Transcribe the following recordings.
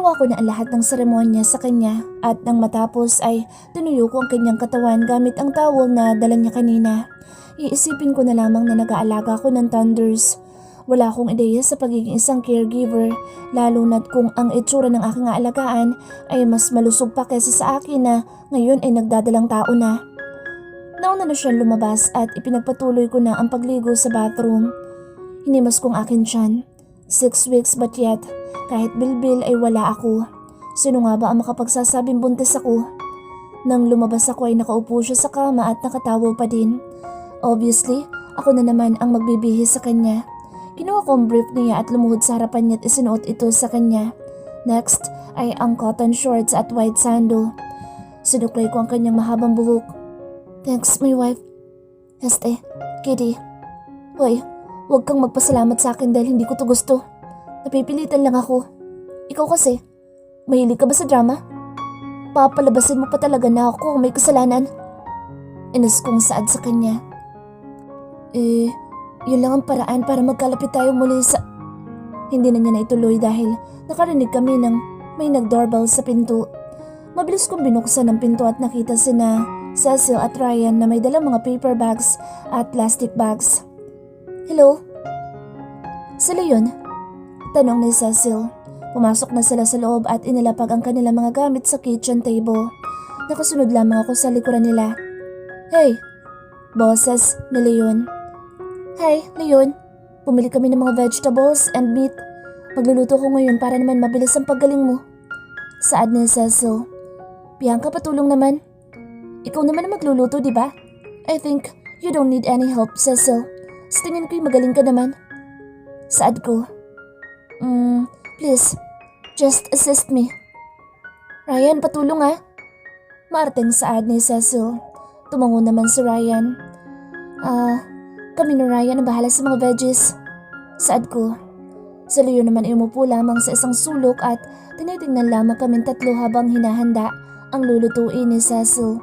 Ginawa ko na ang lahat ng seremonya sa kanya at nang matapos ay tinuyo ko ang kanyang katawan gamit ang towel na dala niya kanina. Iisipin ko na lamang na nag-aalaga ko ng Thunders. Wala akong ideya sa pagiging isang caregiver, lalo na't kung ang itsura ng aking aalagaan ay mas malusog pa kaysa sa akin na ngayon ay nagdadalang tao na. Nauna na siyang lumabas at ipinagpatuloy ko na ang pagligo sa bathroom. Hinimas kong akin tiyan. 6 weeks but yet, kahit bilbil ay wala ako. Sino nga ba ang makapagsasabing buntis ako? Nang lumabas ako ay nakaupo siya sa kama at nakatawa pa din. Obviously, ako na naman ang magbibihis sa kanya. Kinuha ko ang brief niya at lumuhod sa harapan niya at isinuot ito sa kanya. Next ay ang cotton shorts at white sandal. Sinuklay ko ang kanyang mahabang buhok. Thanks, my wife. Kitty. Hoy, huwag kang magpasalamat sa akin dahil hindi ko to gusto. Napipilitan lang ako. Ikaw kasi, mahilig ka ba sa drama? Papalabasin mo pa talaga na ako kung may kasalanan. Inas kong saad sa kanya. Yun lang ang paraan para magkalapit tayo muli sa... Hindi na niya na ituloy dahil nakarinig kami ng may nag-doorbell sa pinto. Mabilis kong binuksan ang pinto at nakita sina Cecil at Ryan na may dalang mga paper bags at plastic bags. Hello? Sila yun? Tanong ni Cecil. Pumasok na sila sa loob at inilapag ang kanilang mga gamit sa kitchen table. Nakasunod lamang ako sa likuran nila. Hey! Boses ni Leon. Hi, Leon. Pumili kami ng mga vegetables and meat. Magluluto ko ngayon para naman mabilis ang paggaling mo. Saad ni Cecil. Bianca, patulong naman. Ikaw naman ang magluluto, di ba? I think you don't need any help, Cecil. Sa tingin ko'y magaling ka naman. Saad ko. Please, just assist me. Ryan, patulong ah. Maarteng saad ni Cecil. Tumango naman si Ryan. Kami ni Ryan ang bahala sa mga veggies. Saad ko. Si Leo naman ay umupo lamang sa isang sulok at tinitingnan lamang kaming tatlo habang hinahanda ang lulutuin ni Cecil.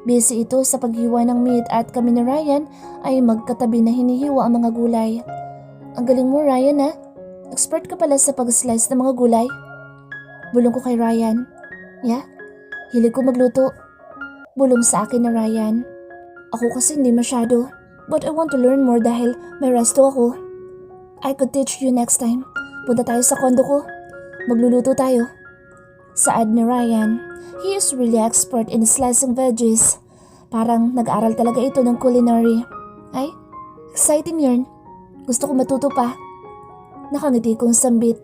Busy ito sa paghiwa ng meat at kami ni Ryan ay magkatabi na hinihiwa ang mga gulay. Ang galing mo, Ryan ah. Expert ka pala sa pag-slice ng mga gulay. Bulong ko kay Ryan. Yeah? Hilig ko magluto. Bulong sa akin na Ryan. Ako kasi hindi masyado. But I want to learn more dahil may resto ako. I could teach you next time. Punta tayo sa kondo ko. Magluluto tayo. Saad ni Ryan. He is really expert in slicing veggies. Parang nag-aral talaga ito ng culinary. Ay, exciting yun. Gusto ko matuto pa. Nakangiti kong sambit.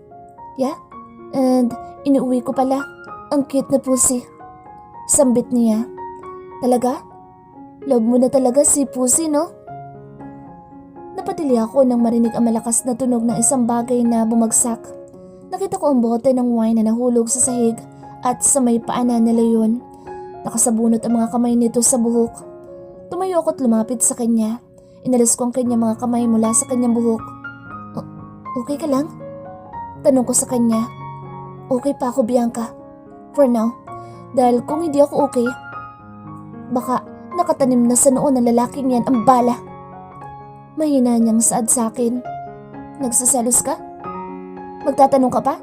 Yeah? And inuwi ko pala. Ang cute na pusi. Sambit niya. Talaga? Love mo na talaga si Pusi, no? Napatili ako nang marinig ang malakas na tunog ng isang bagay na bumagsak. Nakita ko ang bote ng wine na nahulog sa sahig at sa may paanan ni Leon. Nakasabunot ang mga kamay nito sa buhok. Tumayo ako at lumapit sa kanya. Inalis ko ang kanyang mga kamay mula sa kanyang buhok. Okay ka lang? Tanong ko sa kanya. Okay pa ako, Bianca. For now. Dahil kung hindi ako okay, baka nakatanim na sa noo ng lalaking yan ang bala. Mahina niyang saad sa akin. Nagsaselos ka? Magtatanong ka pa?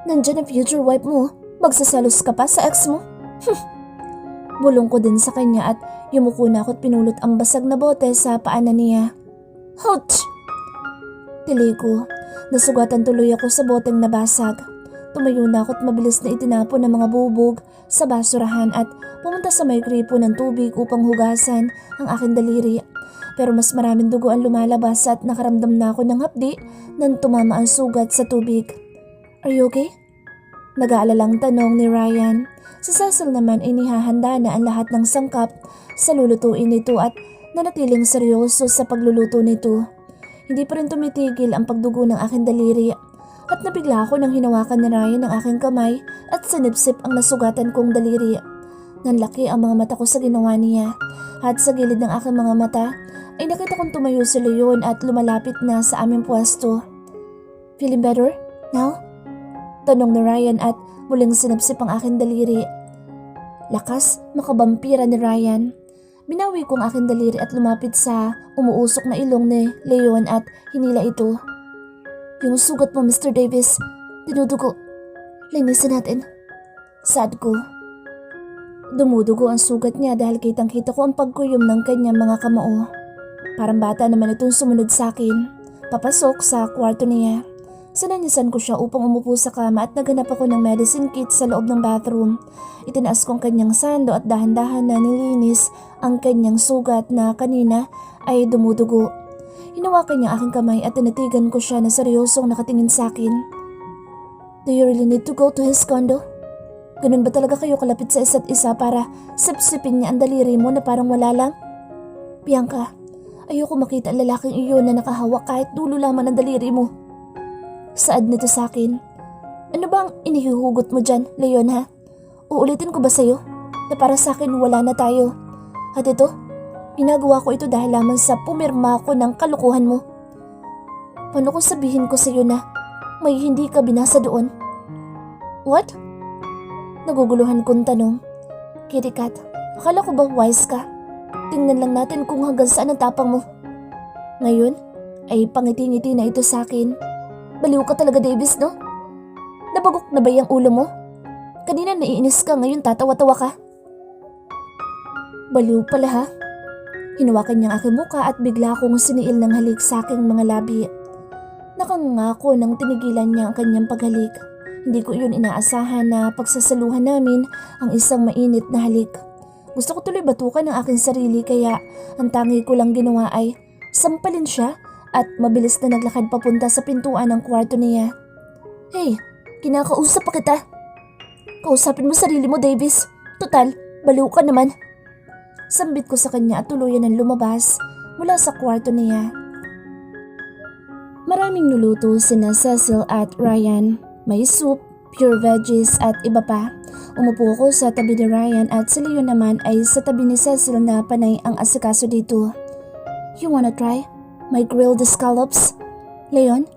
Nandyan ang future wife mo. Magsaselos ka pa sa ex mo? Bulong ko din sa kanya at yumuko na ako at pinulot ang basag na bote sa paanan niya. Ouch! Tili ko. Nasugatan tuloy ako sa boteng nabasag. Tumayo na ako at mabilis na itinapon ng mga bubog sa basurahan at pumunta sa may kripo ng tubig upang hugasan ang aking daliri. Pero mas maraming dugo ang lumalabas at nakaramdam na ako ng hapdi nang tumama ang sugat sa tubig. Are you okay? Nag-aalalang tanong ni Ryan. Si Cecil naman ay nihahanda na ang lahat ng sangkap sa lulutuin nito at nanatiling seryoso sa pagluluto nito. Hindi pa rin tumitigil ang pagdugo ng aking daliri at nabigla ako nang hinawakan ni Ryan ang aking kamay at sinipsip ang nasugatan kong daliri. Nanlaki ang mga mata ko sa ginawa niya at sa gilid ng aking mga mata ay nakita kong tumayo si Leon at lumalapit na sa aming pwesto. Feeling better? Now? Tanong ni Ryan at muling sinipsip ang aking daliri. Lakas, makabampira ni Ryan. Binawi ko ang aking daliri at lumapit sa umuusok na ilong ni Leon at hinila ito. Yung sugat mo, Mr. Davis, dinudugo. Linisin natin. Sad ko. Dumudugo ang sugat niya dahil kitang-kita ko ang pagkuyom ng kanyang mga kamao. Parang bata naman itong sumunod sa akin. Papasok sa kwarto niya. Sinanyasan ko siya upang umupo sa kama at naghanap ako ng medicine kit sa loob ng bathroom. Itinaas ko ang kanyang sando at dahan-dahan na nilinis ang kanyang sugat na kanina ay dumudugo. Hinawakan niya aking kamay at tinatigan ko siya na seryosong nakatingin sa akin. Do you really need to go to his condo? Ganun ba talaga kayo kalapit sa isa't isa para sipsipin niya ang daliri mo na parang wala lang? Bianca, ayoko makita ang lalaking iyon na nakahawak kahit dulo lamang ng daliri mo. Saad nito sa akin. Ano bang inihuhugot mo dyan, Leon ha? Uulitin ko ba sa'yo na para sa akin wala na tayo? At ito, ginagawa ko ito dahil lamang sa pumirma ko ng kalukuhan mo. Paano kung sabihin ko sa'yo na may hindi ka binasa doon? What? Naguguluhan kong tanong. Kitty Cat, akala ko ba wise ka? Tingnan lang natin kung hanggang saan ang tapang mo. Ngayon, ay pangiti-ngiti na ito sa akin. Baliw ka talaga, Davis, no? Nabagok na ba yung ulo mo? Kanina naiinis ka, ngayon tatawa-tawa ka. Baliw pala ha? Hinawakan niya ang aking muka at bigla akong siniil ng halik sa aking mga labi. Nakangako nang tinigilan niya ang kanyang paghalik. Hindi ko yun inaasahan na pagsasaluhan namin ang isang mainit na halik. Gusto ko tuloy batukan ang aking sarili kaya ang tangi ko lang ginawa ay sampalin siya at mabilis na naglakad papunta sa pintuan ng kwarto niya. Hey, kinakausap pa kita. Kausapin mo sarili mo, Davis. Total, baliw ka naman. Sambit ko sa kanya at tuluyan ng lumabas mula sa kwarto niya. Maraming nuluto sina Cecil at Ryan. May soup, pure veggies at iba pa. Umupo ako sa tabi ni Ryan at si Leon naman ay sa tabi ni Cecil na panay ang asikaso dito. You wanna try my grilled scallops, Leon?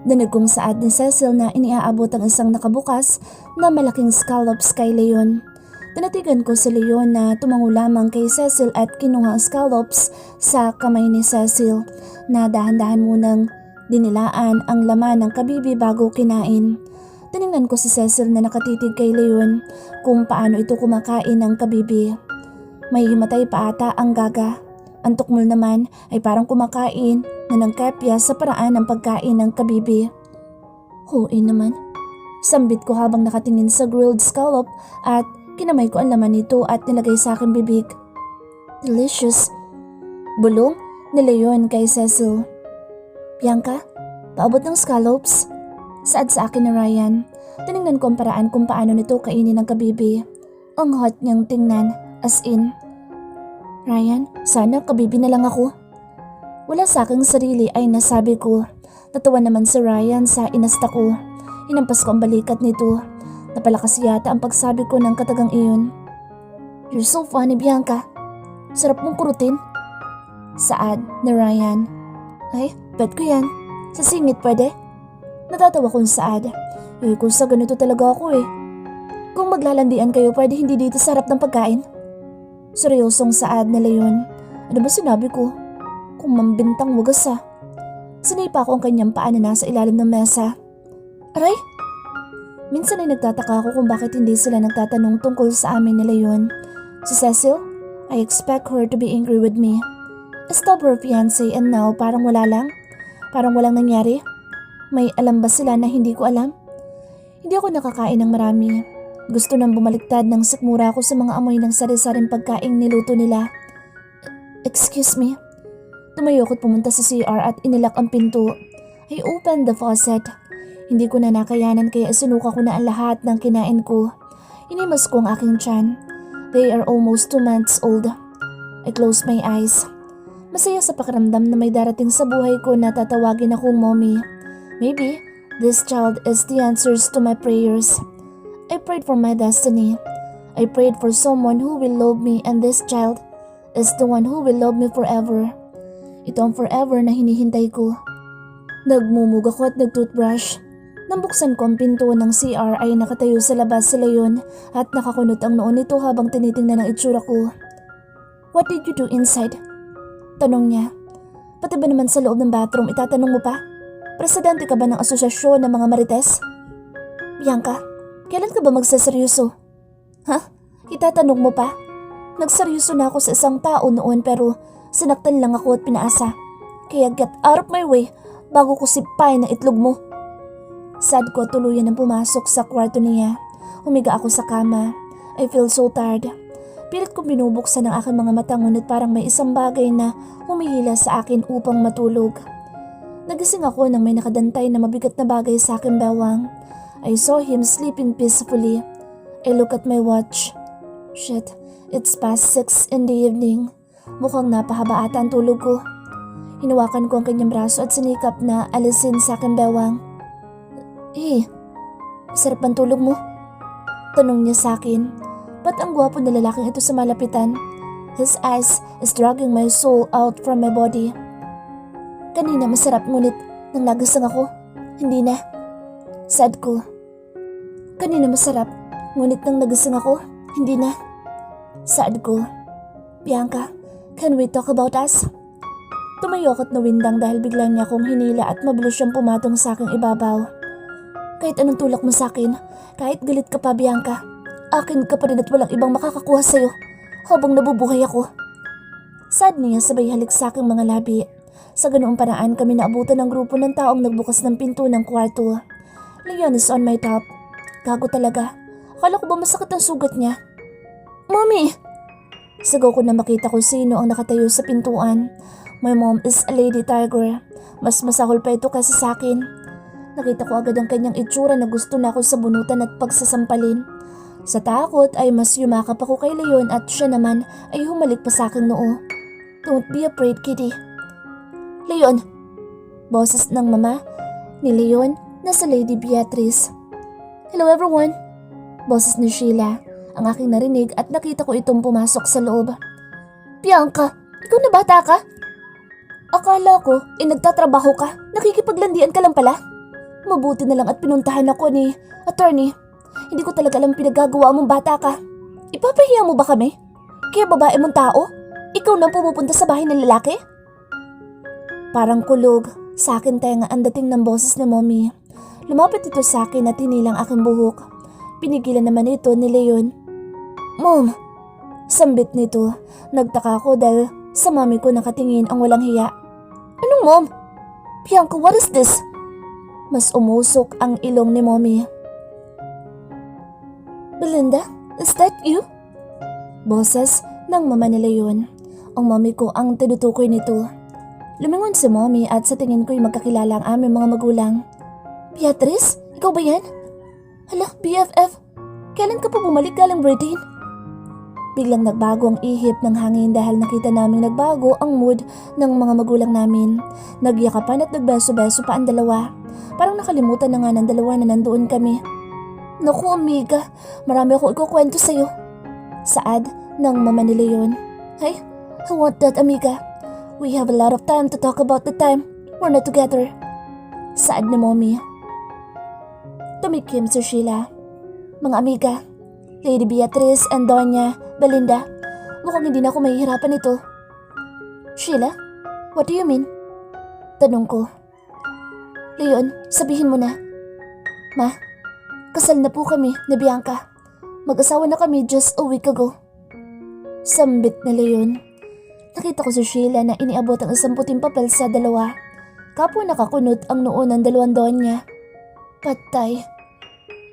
Dinig kong saad ni Cecil na iniaabot ang isang nakabukas na malaking scallops kay Leon. Tinatigan ko si Leon na tumango lamang kay Cecil at kinuha ang scallops sa kamay ni Cecil na dahan-dahan munang dinilaan ang laman ng kabibi bago kinain. Tiningnan ko si Cecil na nakatitig kay Leon kung paano ito kumakain ng kabibi. May himatay pa ata ang gaga. Ang tukmol naman ay parang kumakain na ng kepya sa paraan ng pagkain ng kabibi. Huin naman. Sambit ko habang nakatingin sa grilled scallop at kinamay ko ang laman nito at nilagay sa aking bibig. Delicious. Bulong ni Leon kay Cecil. Bianca, paabot ng scallops. Saad sa akin ni Ryan. Tinignan ko ang paraan kung paano nito kainin ng kabibi. Ang hot niyang tingnan, as in. Ryan, sana kabibi na lang ako. Wala sa aking sarili ay nasabi ko. Natawa naman si Ryan sa inasta ko. Hinampas ko ang balikat nito. Napalakas yata ang pagsabi ko ng katagang iyon. You're so funny, Bianca. Sarap mong kurutin. Saad ni Ryan. Ay, bet ko yan. Sa singit pwede? Natatawa kong saad. Kung sa ganito talaga ako eh. Kung maglalandian kayo pwede hindi dito sa harap ng pagkain. Seryosong saad ni Leon. Ano ba sinabi ko? Kung mambintang wagas ah. Sinipa ko ang kanyang paa na nasa ilalim ng mesa. Aray! Minsan ay nagtataka ako kung bakit hindi sila nagtatanong tungkol sa amin ni Leon. Si Cecil, I expect her to be angry with me. A stubborn fiancé and now parang wala lang? Parang walang nangyari? May alam ba sila na hindi ko alam? Hindi ako nakakain ng marami. Gusto nang bumaliktad ng sikmura ko sa mga amoy ng sari-saring pagkaing niluto nila. Excuse me. Tumayo ako't pumunta sa CR at inilak ang pinto. I opened the faucet. Hindi ko na nakayanan kaya sinuka ko na ang lahat ng kinain ko. Inimas ko ang aking tiyan. They are almost 2 months old. I closed my eyes. Masaya sa pakiramdam na may darating sa buhay ko na tatawagin akong mommy. Maybe this child is the answers to my prayers. I prayed for my destiny. I prayed for someone who will love me and this child is the one who will love me forever. Ito ang forever na hinihintay ko. Nagmumug ako at nagtoothbrush. Nang buksan ko ang pinto ng CR ay nakatayo sa labas si Leon at nakakunot ang noon nito habang tinitingnan ang itsura ko. What did you do inside? Tanong niya. Pati ba naman sa loob ng bathroom itatanong mo pa? Presidente ka ba ng asosasyon ng mga marites? Bianca, Kailan ka ba magsaseryoso? Ha? Itatanong mo pa? Nagseryoso na ako sa isang tao noon pero sinaktan lang ako at pinaasa. Kaya get out of my way bago ko sipain ang itlog mo. Sad ko tuluyan ang pumasok sa kwarto niya. Humiga ako sa kama. I feel so tired. Pilit ko binubuksan ang aking mga mata ngunit parang may isang bagay na humihila sa akin upang matulog. Nagising ako nang may nakadantay na mabigat na bagay sa aking bewang. I saw him sleeping peacefully. I look at my watch. Shit, it's past 6 in the evening. Mukhang napahaba ata ang tulog ko. Hinawakan ko ang kanyang braso at sinikap na alisin sa aking bewang. Eh, sarap ang tulog mo? Tanong niya sa akin. Ba't ang gwapo na lalaking ito sa malapitan? His eyes is dragging my soul out from my body. Kanina masarap ngunit nang nagising ako, hindi na. Sad ko. Kanina masarap ngunit nang nagising ako, hindi na. Sad ko. Bianca, can we talk about us? Tumayo at nawindang dahil biglang niya akong hinila at mabilis siyang pumatong sa aking ibabaw. Kahit anong tulak mo sa akin, kahit galit ka pa Bianca, akin ka pa rin at walang ibang makakakuha sa'yo habang nabubuhay ako. Sad niya sabay halik sa aking mga labi. Sa ganoong paraan kami naabutan ng grupo ng taong nagbukas ng pinto ng kwarto. Leon is on my top. Gago talaga. Akala ko ba masakit ang sugat niya? Mommy! Sigaw ko na makita ko sino ang nakatayo sa pintuan. My mom is a lady tiger. Mas masahol pa ito kasi sa akin. Nakita ko agad ang kanyang itsura na gusto na ako sabunutan at pagsasampalin. Sa takot ay mas yumakap ako kay Leon at siya naman ay humalik pa sa aking noo. Don't be afraid, kitty. Leon! Boses ng mama ni Leon na sa Lady Beatrice. Hello everyone! Boses ni Sheila. Ang aking narinig at nakita ko itong pumasok sa loob. Bianca, ikaw na bata ka? Akala ko, nagtatrabaho ka. Nakikipaglandian ka lang pala. Mabuti na lang at pinuntahan ako ni attorney. Hindi ko talaga alam pinagagawa mong bata ka. Ipapahiya mo ba kami? Kaya babae mong tao? Ikaw nang pumupunta sa bahay ng lalaki? Parang kulog. Sa akin tenga ang dating ng boses ni mommy. Lumapit ito sa akin at hinilang aking buhok. Pinigilan naman ito ni Leon. Mom! Sambit nito. Nagtaka ako dahil sa mami ko nakatingin ang walang hiya. Anong mom? Bianca, what is this? Mas umusok ang ilong ni mommy. Belinda, is that you? Boses ng mama ni Leon. Ang mommy ko ang tinutukoy nito. Lumingon si mommy at sa tingin ko'y magkakilala ang aming mga magulang. Beatrice, ikaw ba yan? Hala, BFF, kailan ka pa bumalik galing Britain? Biglang nagbago ang ihip ng hangin dahil nakita naming nagbago ang mood ng mga magulang namin. Nagyakapan at nagbeso-beso pa ang dalawa. Parang nakalimutan na nga ng dalawa na nandoon kami. Naku amiga, marami ako ikukwento sa'yo. Saad ng mama ni Leon. Hey, I want that amiga. We have a lot of time to talk about the time we're not together. Saad ni mommy. Tumikim si Sheila. Mga amiga, Lady Beatrice and Doña Belinda, mukhang hindi na ako mahihirapan ito. Sheila, what do you mean? Tanong ko. Leon, sabihin mo na. Ma, kasal na po kami ni Bianca. Mag-asawa na kami just a week ago. Sambit na Leon. Nakita ko si Sheila na iniabot ang isang puting papel sa dalawa. Kapwa nakakunot ang noo ng dalawang donya. Patay.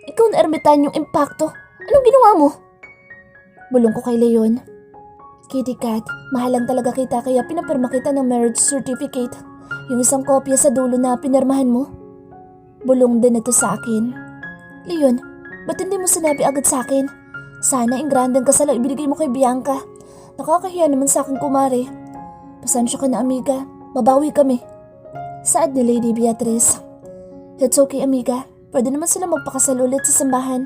Ikaw na ermitanyong impacto. Anong ginawa mo? Bulong ko kay Leon. Kitty Cat, mahalang talaga kita kaya pinapirma kita ng marriage certificate. Yung isang kopya sa dulo na pinirmahan mo. Bulong din ito sa akin. Leon, ba't hindi mo sinabi agad sa akin? Sana ang grandang kasal ang ibinigay mo kay Bianca. Nakakahiya naman sa akin kumare. Pasensya ka na amiga, babawi kami. Saad ni Lady Beatrice. It's okay amiga, pwede naman sila magpakasal ulit sa simbahan.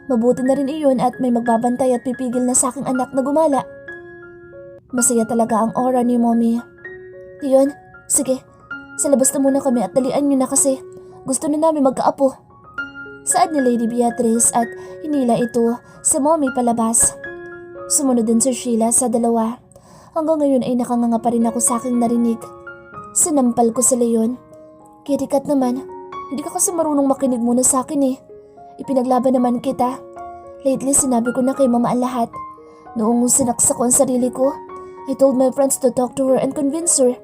Mabuti na rin iyon at may magbabantay at pipigil na sa aking anak na gumala. Masaya talaga ang aura ni mommy. Leon, sige, sa labas na muna kami at dalian nyo na kasi gusto na namin magkaapo. Saad ni Lady Beatrice at hinila ito sa mommy palabas. Sumunod din si Sheila sa dalawa. Hanggang ngayon ay nakanganga pa rin ako sa aking narinig. Sinampal ko sa Leon. Kitty Cat naman, hindi ka kasi marunong makinig muna sa akin eh. Ipinaglaban naman kita. Lately sinabi ko na kay mama ang lahat. Noong sinaksak ko ang sarili ko, I told my friends to talk to her and convince her.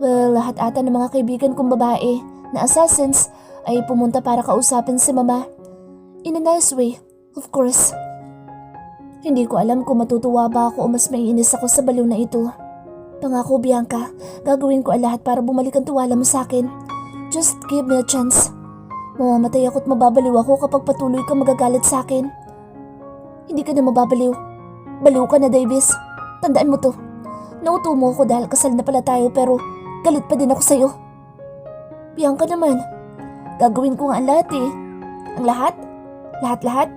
Well, lahat ata ng mga kaibigan kong babae na assassins ay pumunta para kausapin si mama. In a nice way, of course. Hindi ko alam kung matutuwa ba ako o mas maiinis ako sa baliw na ito. Pangako, Bianca, gagawin ko ang lahat para bumalik ang tiwala mo sa akin. Just give me a chance. Mamamatay ako't mababaliw ako kapag patuloy kang magagalit sa akin. Hindi ka na mababaliw. Baliw ka na, Davis. Tandaan mo to. Nauto mo ako dahil kasal na pala tayo pero galit pa din ako sa'yo. Bianca naman. Gagawin ko nga ang lahat eh. Ang lahat? Lahat-lahat?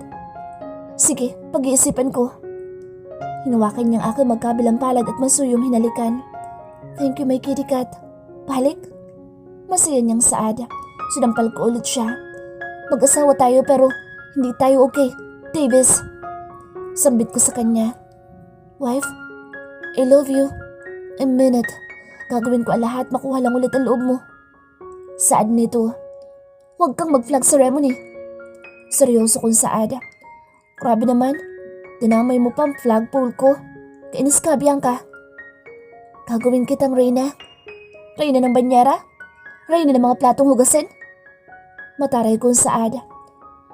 Sige, pag-iisipan ko. Hinawakan niyang aking magkabilang palad at masuyong hinalikan. Thank you, my kitty cat. Pahalik? Masaya niyang saad. Sinampal ko ulit siya. Mag-asawa tayo pero hindi tayo okay, Davis. Sambit ko sa kanya. Wife, I love you. I mean it. Gagawin ko ang lahat, makuha lang ulit ang loob mo. Saad nito. Huwag kang mag-flag ceremony. Seryoso kong saad. Grabe naman. Dinamay mo pa ang flagpole ko. Kainis ka, Bianca. Gagawin kitang Reyna. Reyna ng banyera? Reyna ng mga platong hugasin? Mataray kong saad.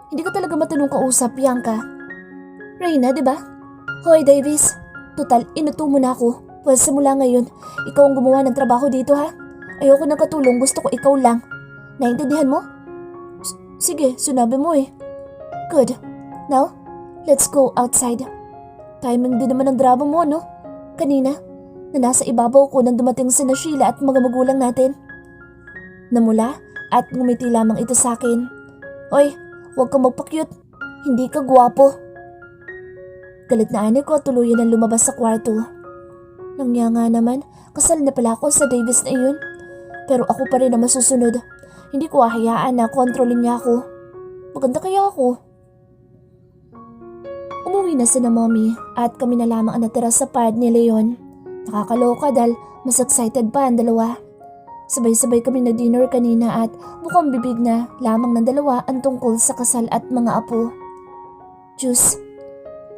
Hindi ka talaga matanong kausap, Bianca. Reyna, di ba? Hoy, Davis. Total, inuto mo na ako. Well, simula ngayon, ikaw ang gumawa ng trabaho dito, ha? Ayoko nang katulong, gusto ko ikaw lang. Naintindihan mo? Sige, sinabi mo eh. Good. Now, let's go outside. Timing din naman ang drama mo, no? Kanina, na nasa ibabaw ko nang dumating si Sheila at mga magulang natin. Namula at ngumiti lamang ito sa akin. Oy, huwag kang magpa-cute. Hindi ka gwapo. Galit na ani ko at tuluyan ang lumabas sa kwarto. Nangya nga naman, kasal na pala ako sa Davis na iyon. Pero ako pa rin ang masusunod. Hindi ko ahayaan na kontrolin niya ako. Maganda kaya ako. Umuwi na sina mommy at kami na lamang ang natira sa pad ni Leon. Nakakaloka dahil mas excited pa ang dalawa. Sabay-sabay kami nag-dinner kanina at mukhang bibig na lamang ng dalawa ang tungkol sa kasal at mga apo. Juice.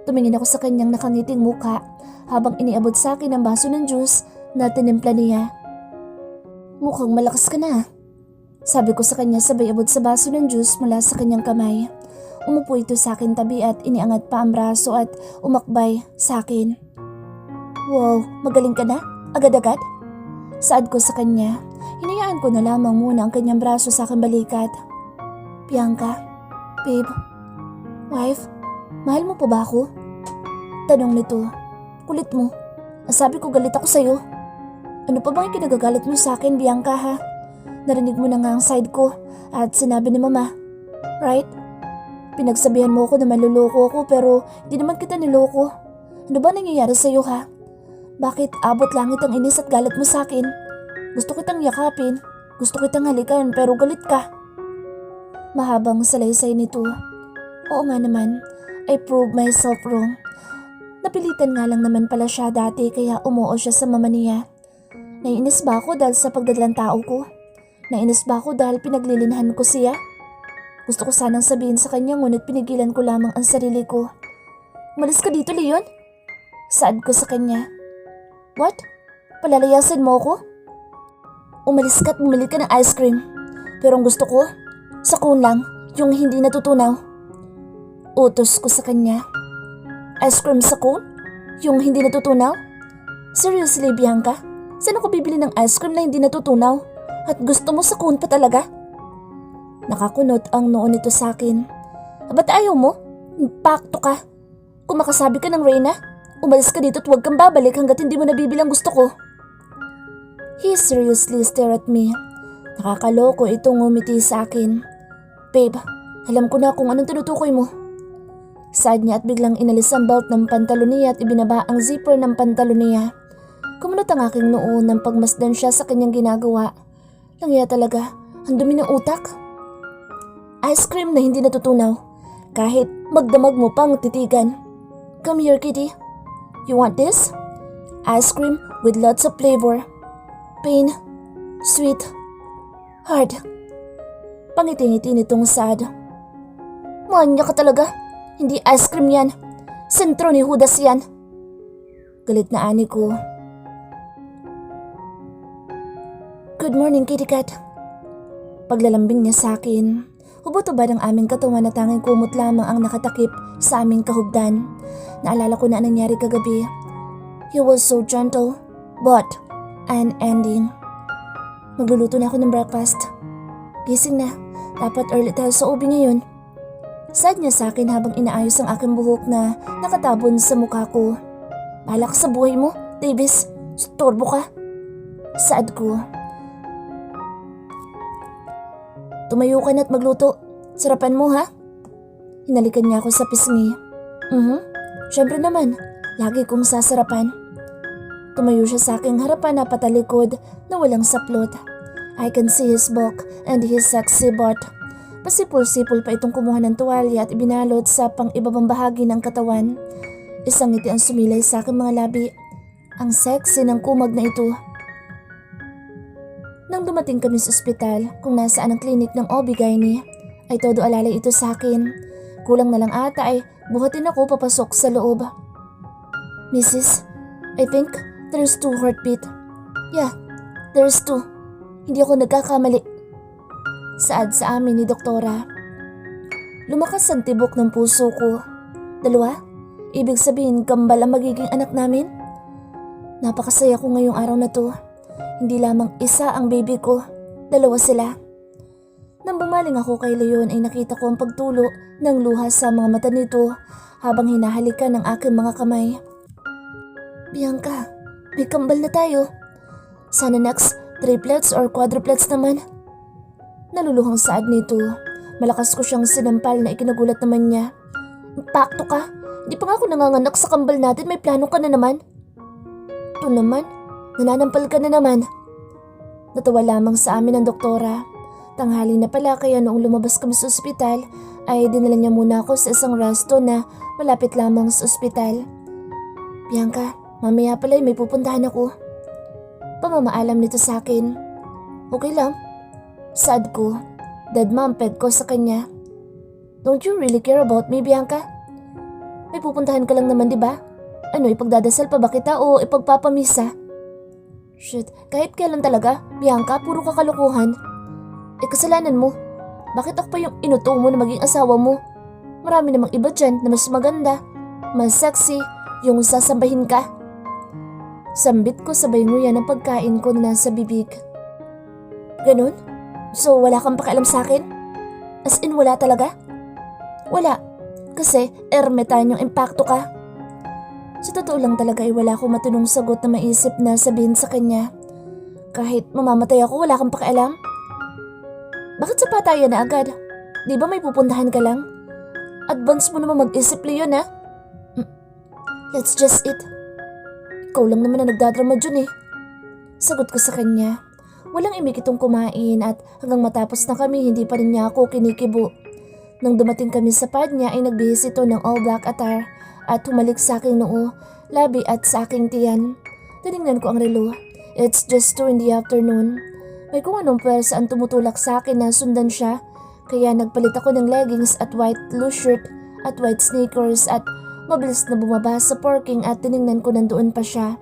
Tumingin ako sa kanyang nakangiting mukha habang iniabot sa akin ang baso ng juice na tinimpla niya. Mukhang malakas ka na. Sabi ko sa kanya sabay abot sa baso ng juice mula sa kanyang kamay. Umupo ito sa akin tabi at iniangat pa ang braso at umakbay sa akin. Wow, magaling ka na? Agad-agad? Saad ko sa kanya. Hinayaan ko na lamang muna ang kanyang braso sa aking balikat. Bianca, babe, wife, mahal mo pa ba ako? Tanong nito. Kulit mo. Sabi ko galit ako sa'yo. Ano pa bang ikinagagalit mo sa akin, Bianca, ha? Narinig mo na nga ang side ko at sinabi ni mama. Right? Pinagsabihan mo ako na maluloko ako pero di naman kita niloko. Ano ba nangyayari sa'yo, ha? Bakit abot langit ang inis at galit mo sa akin? Gusto kitang yakapin. Gusto kitang halikan pero galit ka. Mahabang salaysay nito. Oo nga naman. I proved myself wrong. Napilitan nga lang naman pala siya dati kaya umuo siya sa mama niya. Naiinis ba ako dahil sa pagdadlang tao ko? Naiinis ba ako dahil pinaglilinhan ko siya? Gusto ko sanang sabihin sa kanya ngunit pinigilan ko lamang ang sarili ko. Umalis ka dito, Leon? Saad ko sa kanya. What? Palalayasin mo ako? Umalis ka at bumili ka ng ice cream. Pero ang gusto ko, sa cone lang, yung hindi natutunaw. Utos ko sa kanya. Ice cream sa cone? Yung hindi natutunaw? Seriously, Bianca? Saan ako bibili ng ice cream na hindi natutunaw? At gusto mo sa cone pa talaga? Nakakunot ang noon nito sa akin. Ba't ayaw mo? Pakto ka. Kung makasabi ka ng Reyna, umalis ka dito at huwag kang babalik hanggat hindi mo nabibilang gusto ko. He seriously stared at me. Nakakaloko itong ngumiti sa akin. Babe, alam ko na kung anong tinutukoy mo. Saad niya at biglang inalis ang belt ng pantalon niya at ibinaba ang zipper ng pantalon niya. Kumunot ang aking noo nang pagmasdan siya sa kanyang ginagawa. Langya talaga, ang dumi ng utak. Ice cream na hindi natutunaw. Kahit magdamag mo pang titigan. Come here, kitty. You want this? Ice cream with lots of flavor. Pain, sweet, hard. Pangiti-ngiti nitong Saad. Manya ka talaga. Hindi ice cream yan. Sentro ni Judas yan. Galit na ani ko. Good morning, Kitty Cat. Paglalambing niya sa akin, hubot-hubad ang aming katawan na tanging kumot lamang ang nakatakip sa aming kahugdan. Naalala ko na ang nangyari kagabi. He was so gentle, but an ending. Magluluto na ako ng breakfast. Gising na, dapat early tayo sa ubi ngayon. Sad niya sa akin habang inaayos ang aking buhok na nakatabon sa mukha ko. Bahala ka sa buhay mo, Davis. Storbo ka. Saad ko. Tumayo ka na at magluto. Sarapan mo ha? Hinalikan niya ako sa pisngi. Siyempre naman. Lagi kong sasarapan. Tumayo siya sa aking harapan na patalikod na walang saplot. I can see his bulk and his sexy butt. Pasipol-sipol pa itong kumuha ng tuwalya at ibinalot sa pang-ibabang bahagi ng katawan. Isang ngiti ang sumilay sa aking mga labi. Ang sexy ng kumag na ito. Nang dumating kami sa ospital kung nasaan ang klinik ng OB-GYN, ay todo alalay ito sa akin. Kulang na lang ata ay buhatin ako papasok sa loob. Mrs., I think there's 2 heartbeat. Yeah, there's 2. Hindi ako nagkakamali. Saad sa amin ni doktora. Lumakas ang tibok ng puso ko. 2? Ibig sabihin kambal ang magiging anak namin? Napakasaya ko ngayong araw na to. Hindi lamang isa ang baby ko, 2 sila. Nang bumaling ako kay Leon ay nakita ko ang pagtulo ng luha sa mga mata nito habang hinahalikan ng aking mga kamay. Bianca, may kambal na tayo. Sana next, triplets or quadruplets naman. Naluluhang saad nito. Malakas ko siyang sinampal na ikinagulat naman niya. Impakto ka? Di pa nga ako nanganganak sa kambal natin, may plano ka na naman. Ito naman, nananampal ka na naman. Natawa lamang sa amin ang doktora. Tanghali na pala kaya noong lumabas kami sa ospital ay dinala niya muna ako sa isang resto na malapit lamang sa ospital. Bianca, mamaya pala may pupuntahan ako. Pamamaalam nito sa akin. Okay lang. Saad ko. Dadmampeg ko sa kanya. Don't you really care about me, Bianca? May pupuntahan ka lang naman, di ba? Ano, ipagdadasal pa ba kita o ipagpapamisa? Shit, kahit kailan talaga, Bianca, puro kakalukuhan. Kasalanan mo. Bakit ako pa yung inuto mo na maging asawa mo? Marami namang iba dyan na mas maganda, mas sexy, yung sasambahin ka. Sambit ko sabay nguya ng pagkain ko na nasa bibig. Ganun? So wala kang pakialam sa akin? As in wala talaga? Wala. Kasi ermetanyong impakto ka. Sa totoo lang talaga ay wala akong matinong sagot na maisip na sabihin sa kanya. Kahit mamamatay ako, wala kang pakialam? Bakit sa patayan na agad? Di ba may pupuntahan ka lang? Advance mo naman mag-isip, Leon, ha? Let's just eat. Ikaw lang naman na nagdadrama dyan eh. Sagot ko sa kanya. Walang imik itong kumain at hanggang matapos na kami hindi pa rin niya ako kinikibo. Nang dumating kami sa pad niya ay nagbihis ito ng all black attire at humalik sa aking noo, labi at sa aking tiyan. Tinignan ko ang relo. It's just 2 in the afternoon. May kung anong pwersa ang tumutulak sa akin na sundan siya, kaya nagpalit ako ng leggings at white loose shirt at white sneakers at mabilis na bumaba sa parking at tinignan ko nandoon pa siya.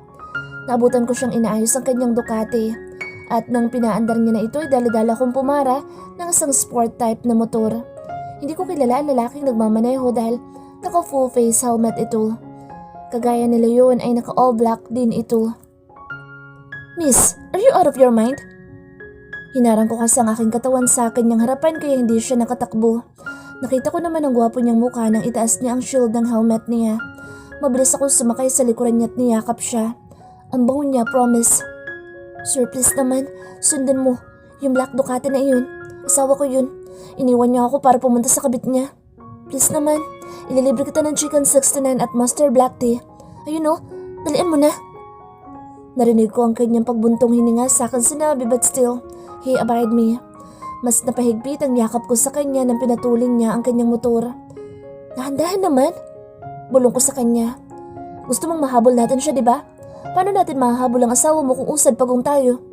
Naabutan ko siyang inaayos ang kanyang Ducati. At nang pinaandar niya na ito ay dala-dala kong pumara ng isang sport type na motor. Hindi ko kilala ang lalaking nagmamaneho dahil naka full face helmet ito. Kagaya ni Leon ay naka all black din ito. Miss, are you out of your mind? Hinarang ko kasi ang aking katawan sa kanyang harapan kaya hindi siya nakatakbo. Nakita ko naman ang gwapo niyang mukha nang itaas niya ang shield ng helmet niya. Mabilis ako sumakay sa likuran niya at niyakap siya. Ang bango niya, promise. Sir, please naman, sundan mo. Yung black Ducati na iyon. Asawa ko yun. Iniwan niya ako para pumunta sa kabit niya. Please naman, ililibre kita ng chicken 69 at master black tea. Ayun o, dalian mo na. Narinig ko ang kanyang pagbuntong hininga sa akin sinabi but still, he abide me. Mas napahigpit ang yakap ko sa kanya nang pinatuling niya ang kanyang motor. Dahan-dahan naman. Bulong ko sa kanya. Gusto mong mahabol natin siya, di ba? Paano natin mahahabol ang asawa mo kung usad pagong tayo?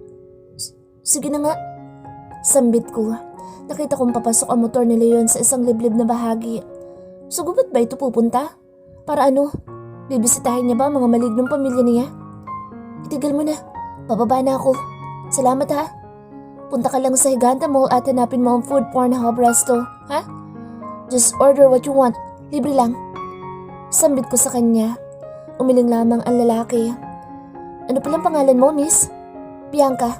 Sige na nga. Sambit ko. nakita kong papasok ang motor ni Leon sa isang liblib na bahagi. So gubat ba ito pupunta? Para ano? Bibisitahin niya ba ang mga malignong pamilya niya? Itigil mo na. Bababa na ako. Salamat ha. Punta ka lang sa Higanta Mall at hanapin mo ang food Pornhub resto, ha? Just order what you want. Libre lang. Sambit ko sa kanya. Umiling lamang ang lalaki. Ano palang pangalan mo, miss? Bianca.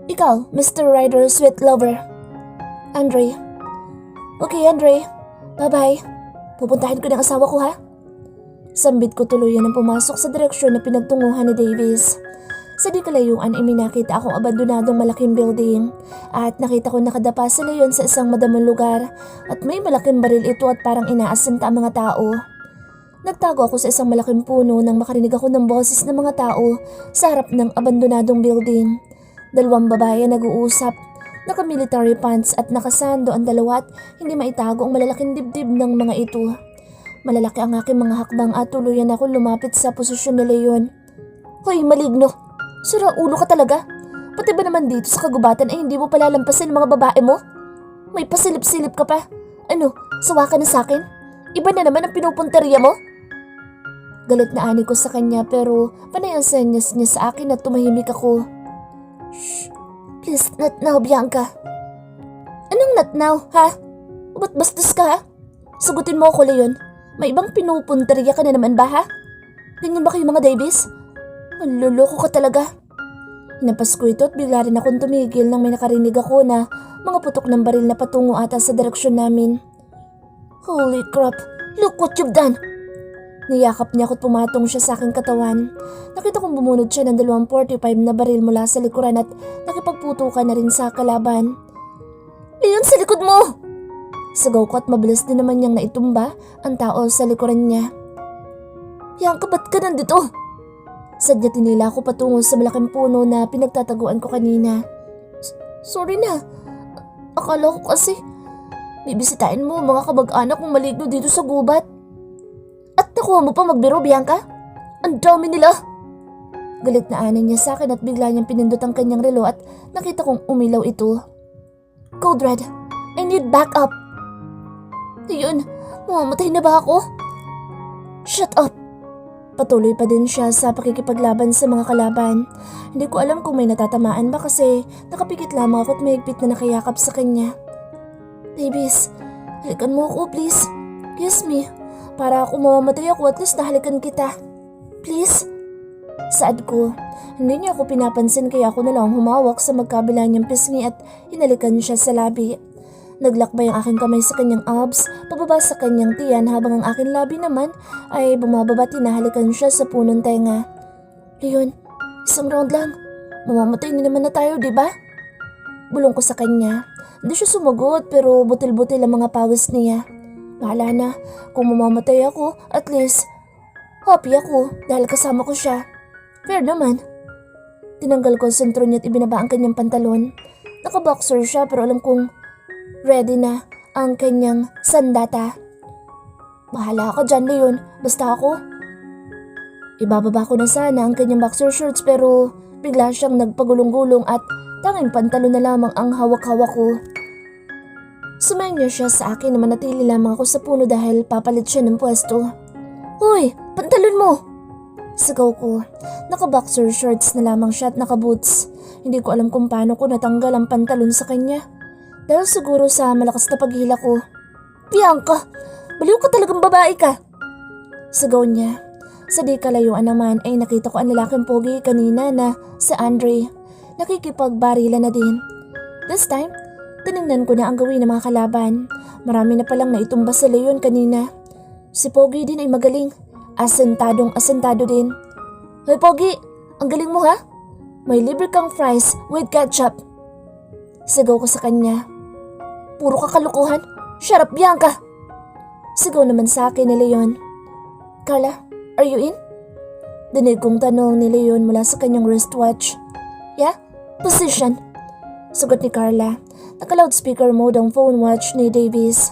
Ikaw, Mr. Ryder Sweet Lover. Andre. Okay, Andre. Bye-bye. Pupuntahin ko ng asawa ko, ha? Sambit ko tuluyan ang pumasok sa direksyon na pinagtunguhan ni Davis. Sa di kalayuan ay minakita akong abandonadong malaking building at nakita ko nakadapa si Leon sa isang madamong lugar at may malaking baril ito at parang inaasinta ang mga tao. Nagtago ako sa isang malaking puno nang makarinig ako ng boses ng mga tao sa harap ng abandonadong building. Dalawang babae nag-uusap, naka-military pants at nakasando ang dalawa at hindi maitago ang malalaking dibdib ng mga ito. Malalaki ang aking mga hakbang at tuluyan ako lumapit sa posisyon ni Leon. Hoy, maligno! Sura ulo ka talaga. Pati ba naman dito sa kagubatan ay hindi mo palalampasin ang mga babae mo? May pasilip-silip ka pa. Ano, sawa ka na sa akin? Iba na naman ang pinupunteriya mo? Galit na ani ko sa kanya pero panay ang senyas niya sa akin at tumahimik ako. Shh, please not now, Bianca. Anong not now, ha? Ba't bastos ka, ha? Sagutin mo ako, Leon. May ibang pinupunteriya ka na naman ba, ha? Ganyan ba kayo mga Davis? Manluloko ka talaga. Hinapas ko ito at bigla rin akong tumigil nang may nakarinig ako na mga putok ng baril na patungo ata sa direksyon namin. Holy crap, look what you've done! Niyakap niya ako at pumatong siya sa aking katawan. Nakita kong bumunod siya ng 245 na baril mula sa likuran at nakipagputukan na rin sa kalaban. Leon, sa likod mo! Sigaw ko at mabilis din naman niyang naitumba ang tao sa likuran niya. Bianca, ba't ka nandito? Sadya tinila ako patungo sa malaking puno na pinagtataguan ko kanina. Sorry na. Akala ko kasi bibisitain mo mga kamag-anak mong maligno dito sa gubat. At nakuha mo pa magbiro, Bianca? Ang dami nila. Galit na anin niya sa akin at bigla niyang pinindot ang kanyang relo at nakita kong umilaw ito. Code Red, I need backup. Ayun, mamamatay na ba ako? Shut up. Patuloy pa din siya sa pakikipaglaban sa mga kalaban. Hindi ko alam kung may natatamaan ba kasi nakapikit lamang ako at mahigpit na nakayakap sa kanya. Davis, halikan mo ako please. Kiss me. Para ako mamamatay ako at least nahalikan kita. Please? Saad ko. Hindi niya ako pinapansin kaya ako na lang humawak sa magkabila niyang pisngi at hinalikan siya sa labi. Naglakbay ang aking kamay sa kanyang abs, pababa sa kanyang tiyan habang ang aking labi naman ay bumababa at hinahalikan siya sa punong tenga. Leon, isang round lang. Mamamatay na naman na tayo, di ba? Bulong ko sa kanya. Hindi siya sumagot pero butil-butil ang mga pawis niya. Bahala na, kung mamamatay ako, at least happy ako dahil kasama ko siya. Fair naman. Tinanggal ko ang sentro niya at ibinaba ang kanyang pantalon. Naka-boxer siya pero alam kong ready na ang kanyang sandata. Bahala ka dyan, Leon. Basta ako. Ibababa ko na sana ang kanyang boxer shorts pero bigla siyang nagpagulong-gulong at tanging pantalon na lamang ang hawak-hawak ko. Sumayin niya siya sa akin na manatili lamang ako sa puno dahil papalit siya ng pwesto. Hoy, pantalon mo! Sigaw ko. Naka-boxer shorts na lamang siya at naka-boots. Hindi ko alam kung paano ko natanggal ang pantalon sa kanya. Dahil siguro sa malakas na paghila ko. Bianca, baliw ka talagang babae ka. Sigaw niya. Sa di kalayuan naman ay nakita ko ang lalaking pogi kanina na si Andre. Nakikipagbarilan na din. This time, tinignan ko na ang gawin ng mga kalaban. Marami na palang naitumba sa Leon kanina. Si Pogi din ay magaling. Asentado din. Hoy Pogi, ang galing mo ha? May libre kang fries with ketchup. Sigaw ko sa kanya. Puro kakalukuhan. Shut up, Bianca! Sigaw naman sa akin ni Leon. Carla, are you in? Dinig kong tanong ni Leon mula sa kanyang wristwatch. Yeah? Position. Sagot ni Carla. Naka-loudspeaker mode ang phone watch ni Davis.